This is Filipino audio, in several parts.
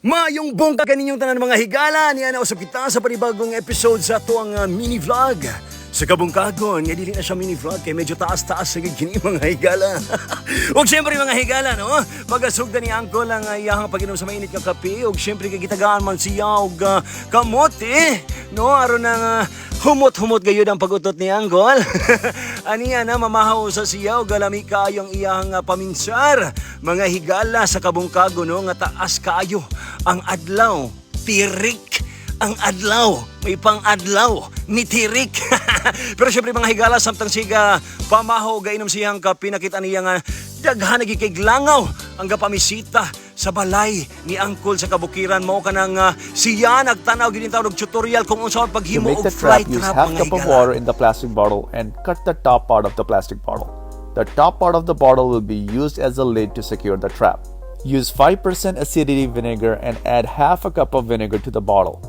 Mayong bongga kaninyong tanan mga higala, niya na usap kita sa panibagong episode sa ito ang mini vlog. Sa kabungkagon, nga dili na siya mini vlog kay medyo taas-taas sa gini mga higala. Ug syempre mga higala, no? Pag-asugda ni Uncle ang iyahang pag-inom sa mainit nga kape, ug syempre kay gitagaan man siya og kamote, no? Aron nang humot-humot gayud ang pagutot ni Uncle. Aniya na mamahaw sa siya ug galami kaayo ang iyahang paminsar. Mga higala sa kabungkagon, no? Nga taas kaayo ang adlaw, tirik ang adlaw, may pang-adlaw ni tirik. Pero syempre mga higala, samtang siga pamaho gainom siyang kape, nakita niya nga daghan nagikiglangaw ang gapamisita sa balay ni Uncle sa kabukiran mo kanang siya nagtanaw gid tawag og tutorial kung unsa ang To paghimo make og the fly trap, use trap half mga cup of higala. water in the plastic bottle and cut the top part of the plastic bottle. The top part of the bottle will be used as a lid to secure the trap. Use 5% acidity vinegar and add half a cup of vinegar to the bottle.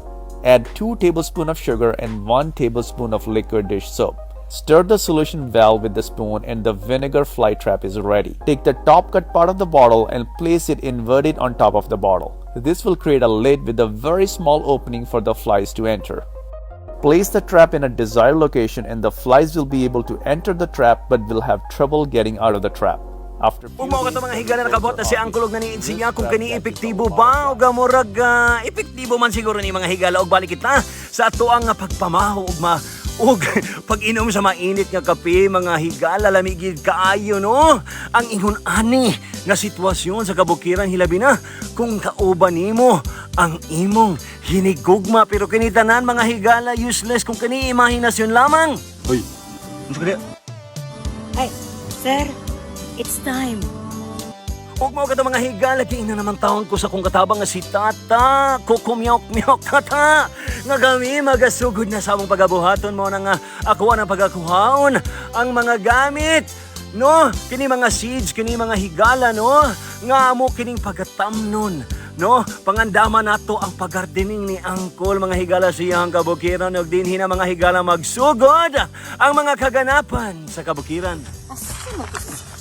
Add 2 tablespoons of sugar and 1 tablespoon of liquid dish soap. Stir the solution well with the spoon and the vinegar fly trap is ready. Take the top cut part of the bottle and place it inverted on top of the bottle. This will create a lid with a very small opening for the flies to enter. Place the trap in a desired location and the flies will be able to enter the trap but will have trouble getting out of the trap. After Umaw ka mga higala nakabot na si Uncle og naniid siya kung kani epektibo ba o gamurag epektibo man siguro ni mga higala og balik kita sa ato ang pagpamaho og pag-inom sa mainit nga kape mga higala lamigid kaayo no ang ingon ani nga sitwasyon sa kabukiran hilabi na kung kauban nimo ang imong hinigugma pero kini tanan mga higala useless kung kani imahinasyon lamang. Hoy, unsa kaya? Ay, sir, it's time. Huwag mo ka mga higala, kaya na naman taon ko sa kong katabang nga si Tata. Kukumyok-myok kata. Nga kami magasugod na sa among pagabuhaton mo na nga ako ang pagakuhaon ang mga gamit. No, kini mga seeds, kini mga higala, no? Nga mo kining pagatamnon. No, pangandaman nato ang paggardening ni Uncle mga higala siyang kabukiran ug dinhi na mga higala magsugod ang mga kaganapan sa kabukiran. Asa mo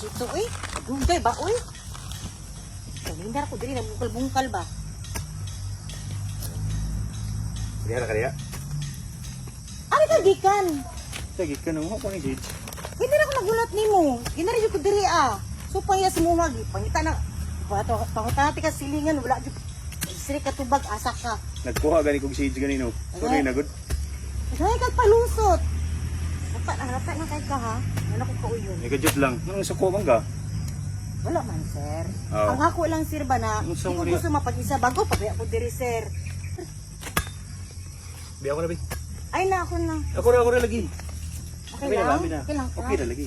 dito, oy? Dugay ba, oy? Kalindar ko diri na bungkal-bungkal ba? Kaya na kaya? Ano ka gikan? Sige ka nung ako ni seeds. Hindi na ako nagulat nimo. Ginari ko diri ah. So paya si mo magi, pangita na. Bato pangutati ka silingan wala jud. Siri ka tubag asa ka. Nagkuha gani kog seeds ganino. Sorry na good. Ay kag palusot. Dapat na kay ka ha. Ano ko kauyon? Nagajut lang. Nang suko man ka? Wala man sir. Oh. Ang hako lang sir ba na Ang hindi saan ko mo gusto mapag-isa bago pa ako diri sir. Biya ko na bi. Ay na ako na. Ako ra lagi. Okay na, lang. labi na. Okay lang. Okay na lagi.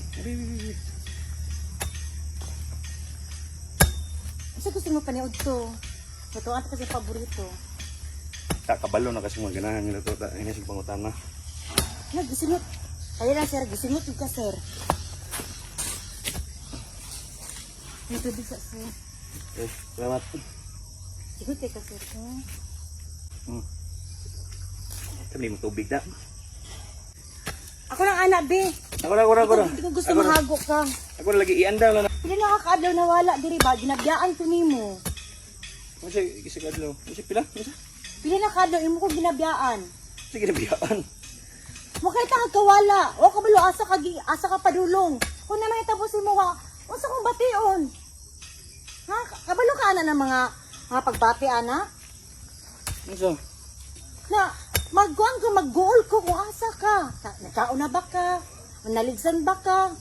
Sa gusto mo paniod to. Ito ang kasi paborito. Ta kabalo na kasi mga ganahan nila to. Ini sig pangutana. Gisimot. Kaya lang sir, gisimot ka sir. Ito bisa sir. Okay, salamat. Sigot ka sir. Kami mo tubig na. Ako ng anak, be. Ako na. Hindi ko gusto mahago ka. Ako na lagi iandang lang na. Hindi nakakaadlaw na wala, diri ba? Ginabiyaan ko nimo. Kasi kisig adlaw. Kasi pila? Kasi Pili nakadlaw, imo ko ginabiyaan. sige na biyaan. Mo kay tanga kawala. O kabalo asa ka padulong. Kung naman tapos mo wa, unsa kong bation? Ha? Kabalo ka na ng mga pagbati ana? Unsa? Na magkuan ko mag-goal ko kung asa ka. Nagkauna ba ka? Naligsan ba ka?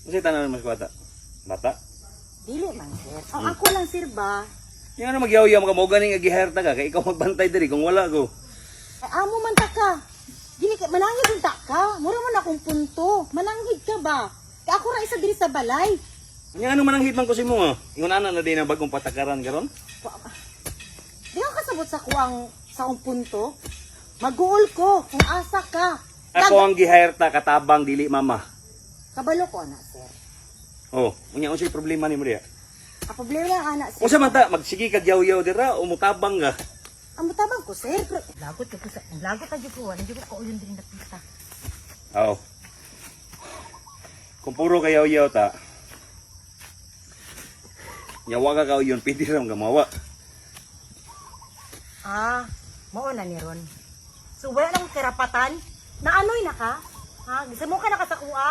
Kasi tanan mas bata. Bata? Dili man sir. Ang ako lang sir ba? Yung ano magyaw-yaw ka mo ganing agiherta ka kay ikaw magbantay diri kung wala ko. Ay, amo man ta ka. Dili ka manangid unta ka. Mura man akong punto. Manangid ka ba? Kaya ako ra isa diri sa balay. Nya ano mananghit man ko si mo ha? Ingon ana na din ang bagong patakaran karon? Di ka kasabot sa kuwang sa akong punto. Mag-goal ko kung asa ka. Ako ang giherta katabang dili mama. Kabalo ko ana sir. Oh, unya unsay problema nimo diha? Ang problema lang ana sir. Unsa man ta magsige kag yaw-yaw dira o mutabang ka? Ang mutabang ko sir. Lagot ko sa lagot ta ko. Hindi ko kauyon din nakita. Oo. Kung puro ka yaw-yaw ta. Nyawa ka yun, pwede rin gamawa. Mao na ni ron. So wala nang karapatan na anoy na ka? Ha? Gisamo ka na ka sa kuha?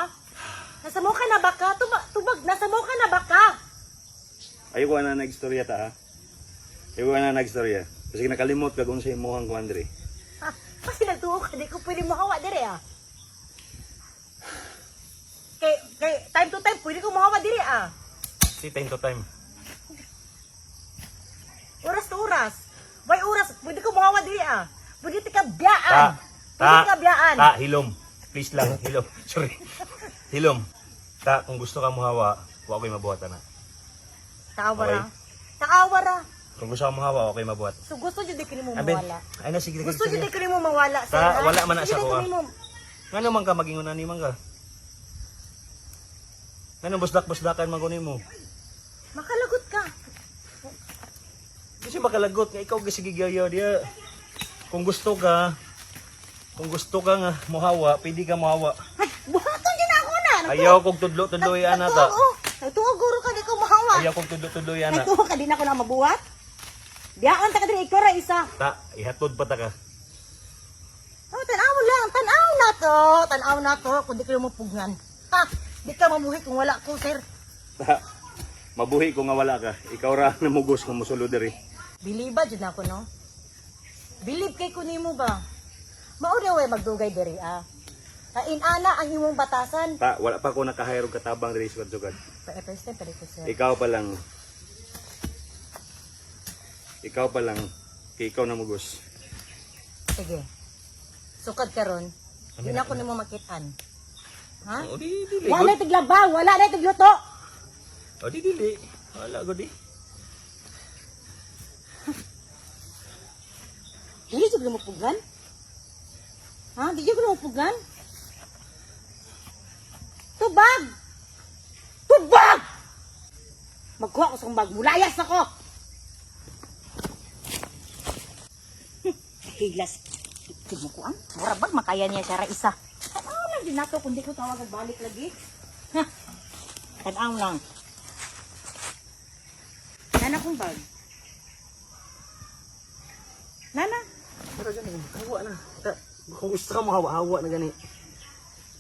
Nasamo ka na ba ka? Tubag, nasamo ka na ba ka? Ayoko na nag-istorya ta ha. Ayoko na nag-istorya. Kasi nakalimot ka kung sa imuhang kuandre. Ha? Kasi nagtuo ka, di ko pwede mahawa dire ah. Kay time to time, pwede ko mahawa dire ah. Si time to time. Oras to oras. May oras, pwede ko mahawa dire ah. Pwede ka biyaan. Pwede ka biyaan. Hilom. Please lang, hilom. Sorry. Hilom. Kung gusto ka muhawa, huwag ko'y mabuhatan na. Taawara. Okay. Taawara. Kung gusto ka muhawa, okay mabuhat. So gusto jud di kini mo Aben, mawala. ay na, sige. Gusto jud di kini mo mawala sir. Ta, ha? wala man na Sige, sa kuha. kini mo. Nga naman ka, maging unan man ka. Ano, busdak-busdakan man kunin mo. Makalagot ka. Kasi makalagot nga, ikaw kasi gigayaw dia. Kung gusto ka nga muhawa, pwede ka muhawa. Ay, buhaton din ako na. Ayaw kong tudlo-tudloy ana ta. Nagtuo guro ka di ko mahawa. Ayaw kong tudlo-tudloy ana. Nagtuo ka din ako na mabuhat. Biyaan ta ka diri ikaw ra isa. Ta, ihatod pa ta ka. Oh, tanaw lang, tanaw na to, kung di ka mo pugnan. Ha, di ka mamuhi kung wala ko, sir. Ta, mabuhi ko nga wala ka. Ikaw ra namugos kung musulod diri. Biliba jud na ako, no? Bilib kay kunimo ba? Mauna way magdugay diri, ah. Inana ang imong batasan. Ta, wala pa ko nakahayro katabang diri sa sugad. First time pala ko, sir. Ikaw pa lang. Kay ikaw namugos. Sige. Sukad ka ron. Di na ko nimo makitaan. Ha? O di dili. Wala na tiglabaw, wala na tigluto. O di dili. Wala ko di. Dili jud mo pugan? Ha? Di jud mo pugan? Tubag! Tubag! Magkuha ko sa bag, mulayas ako! Higlas. Tignan mo ko ang murabag, makaya niya siya ra isa. Tanaw lang din nato, kung di ko tawag at balik lagi. Ha? Tanaw lang. Nana kong bag. Nana? Pero gani, hawa na. Ta, kung gusto ka mahawa-hawa na gani.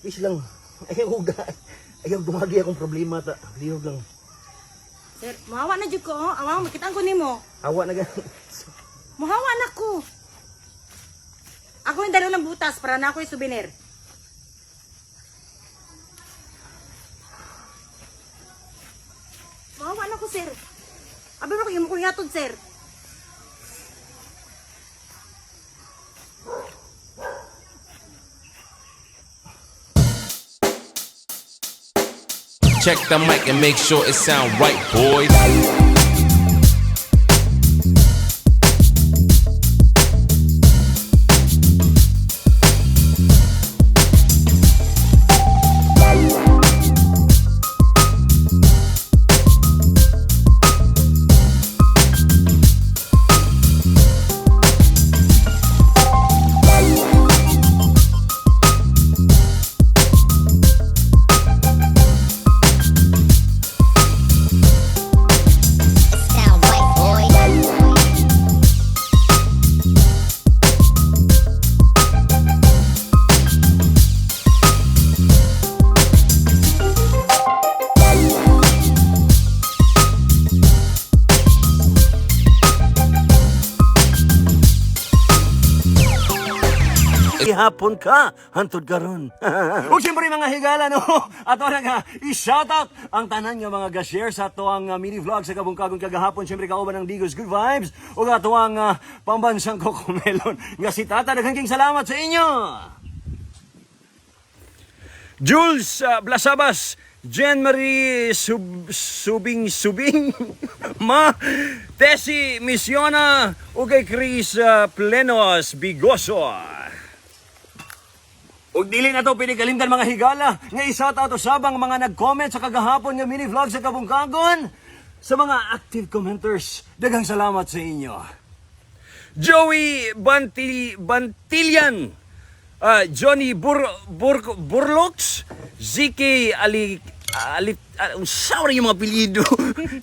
Please lang. Ayaw dumagi akong problema ta. Lihog lang. Sir, mahawa na jud ko, oh. Awa, makitaan ko nimo. Hawa na gani. Mahawa na ko. Ako yung dalo ng butas para na ako yung souvenir. Mahawa na ko, sir. Abi ba kayo mo kong yatod, sir? Check the mic and make sure it sound right, boys. Sound right, boy. Ihapon ka, hantod karon. Ug siyempre mga higala no, ato na nga i-shoutout ang tanan nga mga ga-share sa ato ang mini vlog sa kabungkagon kagahapon. Siyempre kauban ng Digos Good Vibes ug ato ang pambansang Cocomelon. Nga si Tata, daghang king salamat sa inyo. Jules Blasabas, Jen Marie Subing Ma Tessie Missiona ug kay Chris Plenos Bigoso. Ug dili na to pwede kalimtan mga higala nga i-shoutout sabang mga nag-comment sa kagahapon nga mini vlog sa kabungkagon. Sa mga active commenters, daghang salamat sa inyo. Joey Bantilyan, Johnny Burlox, ZK sorry yung mga apelyido.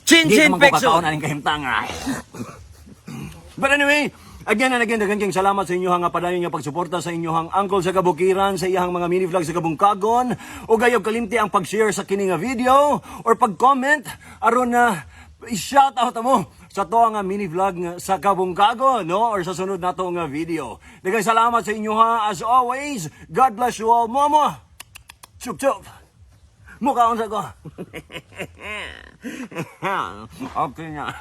Chin Pexo. But anyway, Again and again, daghang salamat sa inyong nga padayon nga pagsuporta sa inyong uncle sa kabukiran, sa iyang mga mini vlog sa kabungkagon, o gayog kalimti ang pag-share sa kini nga video or pag-comment aron na i-shout out mo sa to nga mini vlog nga sa kabungkagon, no? Or sa sunod nato nga video. Daghang salamat sa inyo ha, as always. God bless you all. Momo. Chup chup. Mukhaon sa ko. Okay na.